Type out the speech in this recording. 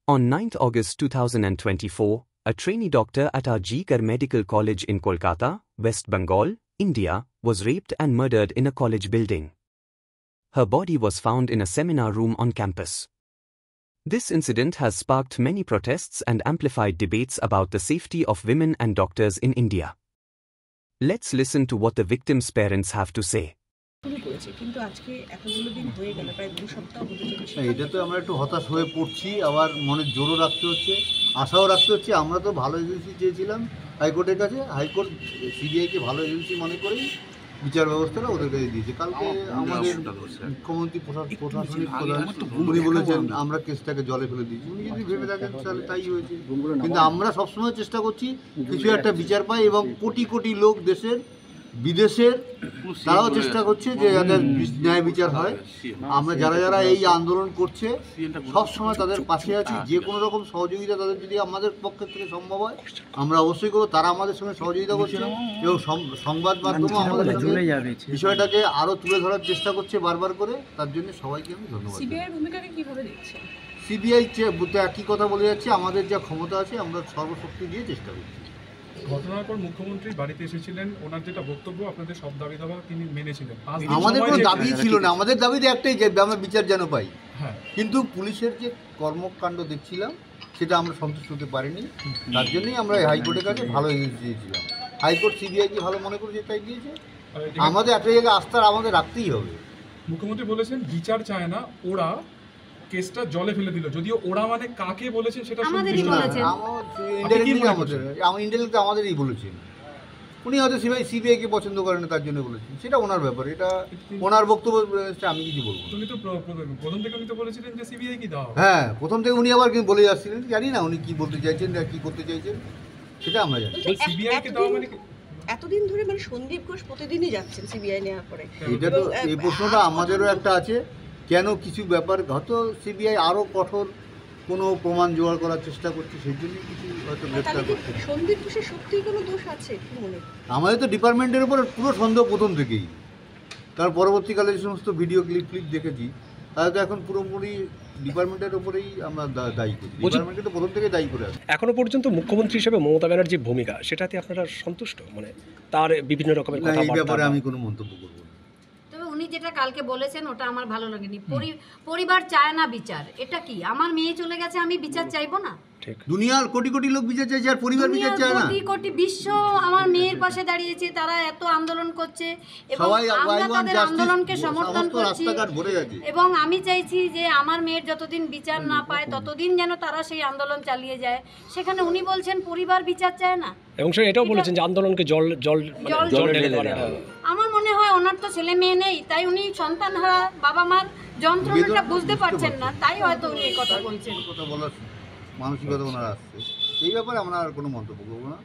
On 9th August 2024, a trainee doctor at R.G. Kar Medical College in Kolkata, West Bengal, India, was raped and murdered in a college building. Her body was found in a seminar room on campus. This incident has sparked many protests and amplified debates about the safety of women and doctors in India. Let's listen to what the victims' parents have to say. এটা তো আমরা একটু হতাশ হয়ে পড়ছি, আবার মনে জোরও রাখতে হচ্ছে, আশাও রাখতে হচ্ছে। আমরা তো ভালো এজেন্সি চেয়েছিলাম হাইকোর্টের কাছে, হাইকোর্ট সিবিআইকে ভালো এজেন্সি মনে করেই বিচার ব্যবস্থাটা ওদের কাছে দিয়েছে। কালকে আমাদের মুখ্যমন্ত্রী প্রশাসনিক প্রধান উনি বলেছেন আমরা কেসটাকে জলে ফেলে দিয়েছি। উনি যদি ভেবে থাকেন তাহলে তাই হয়েছে, কিন্তু আমরা সবসময় চেষ্টা করছি কিছু একটা বিচার পাই, এবং কোটি কোটি লোক দেশের বিদেশের তারাও চেষ্টা করছে যে যাদের ন্যায় বিচার হয়। আমরা যারা যারা এই আন্দোলন করছে সব সময় তাদের পাশে আছি। যে কোনো রকম সহযোগিতা তাদের যদি আমাদের পক্ষের থেকে সম্ভব হয় আমরা অবশ্যই করবো। তারা আমাদের সঙ্গে সহযোগিতা করছে এবং সংবাদ মাধ্যমে আমাদের বিষয়টাকে আরও তুলে ধরার চেষ্টা করছে বারবার করে। তার জন্য সবাইকে আমি ধন্যবাদ। সিবিআই ভূমিকাকে কিভাবে দেখছেন? সিবিআই একই কথা বলে যাচ্ছে, আমাদের যা ক্ষমতা আছে আমরা সর্বশক্তি দিয়ে চেষ্টা করছি। ঘটনার পর মুখ্যমন্ত্রী বাড়িতে এসেছিলেন, ওনার যেটা বক্তব্য আপনাদের সব দাবি দাবা তিনি মেনেছিলেন। আমাদের কোনো দাবি ছিল না, আমাদের দাবিতে একটাই যে আমরা বিচার যেন পাই। কিন্তু পুলিশের যে কর্মকাণ্ড দেখছিলাম সেটা আমরা সন্তুষ্ট হতে পারিনি। তার জন্যই আমরা হাইকোর্টের কাছে ভালো এগিয়ে দিয়েছিলাম। হাইকোর্ট সিবিআইকে ভালো মনে করেছে তাই দিয়েছে। আমাদের একটা জায়গায় আস্থা আমাদের রাখতেই হবে। মুখ্যমন্ত্রী বলেছেন বিচার চায় না, ওরা কেসটা জলে ফেলে দিল। যদিও ওরা মানে কাকে বলেছেন সেটা আমাদেরই বলেছেন। উনি হয়তো সিবিআইকে পছন্দ করেন তার জন্য বলেছেন, সেটা ওনার ব্যাপার, এটা ওনার বক্তব্য, আমি কিছু বলবো। তুমি তো প্রথম থেকে উনি তো বলেছিলেন যে সিবিআই কি দাও। হ্যাঁ, প্রথম থেকে উনি আবার বলে যাচ্ছিলেন, জানি না উনি কি বলতে চাইছেন না কি করতে চাইছেন সেটা আমরা জানি। সিবিআই কে দাও মানে এতদিন ধরে মানে সন্দীপ ঘোষ প্রতিদিনই যাচ্ছেন সিবিআই নেওয়ার পরে। এটা তো এই প্রশ্নটা আমাদেরও একটা আছে, কেন কিছু ব্যাপার হয়তো সিবিআই আরও কঠোর কোনো প্রমাণ জোগাড় করার চেষ্টা করছে, সেই জন্য কিছু হয়তো গ্রেপ্তার করছে। সন্দীপ ঘোষের সত্যিই কোনো দোষ আছে কি মনে? আমাদের তো ডিপার্টমেন্টের উপর পুরো সন্দেহ প্রথম থেকেই, কারণ পরবর্তীকালে যে সমস্ত ভিডিও ক্লিপ দেখেছি তাহলে তো এখন পুরোপুরি ডিপার্টমেন্টের উপরেই আমরা দায়ী করি। ডিপার্টমেন্টকে তো প্রথম থেকে দায়ী করে আসি। এখনো পর্যন্ত মুখ্যমন্ত্রী হিসেবে মমতা ব্যানার্জির ভূমিকা, সেটাতে আপনারা সন্তুষ্ট? মানে তার বিভিন্ন রকমের কথা, এই ব্যাপারে আমি কোনো মন্তব্য করব না। উনি যেটা কালকে বলেছেন ওটা আমার ভালো লাগেনি। পরিবার চায় না বিচার, এটা কি? আমার মেয়ে চলে গেছে, আমি বিচার চাইবো না? দুনিয়ার কোটি কোটি লোক বিচার চাইছে আর পরিবার বিচার চায় না। কোটি কোটি বিশ্ব আমার মেয়ের পাশে দাঁড়িয়েছে, তারা এত আন্দোলন করছে এবং আমরা তাদের আন্দোলনকে সমর্থন করছি। এবং আমি চাইছি যে আমার মেয়ের যতদিন বিচার না পায় ততদিন যেন তারা সেই আন্দোলন চালিয়ে যায়। সেখানে উনি বলছেন পরিবার বিচার চায় না, এবং সে এটাও বলেছেন যে আন্দোলনকে জল আমার মনে হয় ওনার তো ছেলে মেয়ে নেই, তাই উনি সন্তানহারা বাবা মার যন্ত্রণাটা বুঝতে পারছেন না, তাই হয়তো উনি এই কথা বলছেন। কথা বলার মানসিকতা ওনার আসছে, এই ব্যাপারে আমরা আর কোনো মন্তব্য করবো না।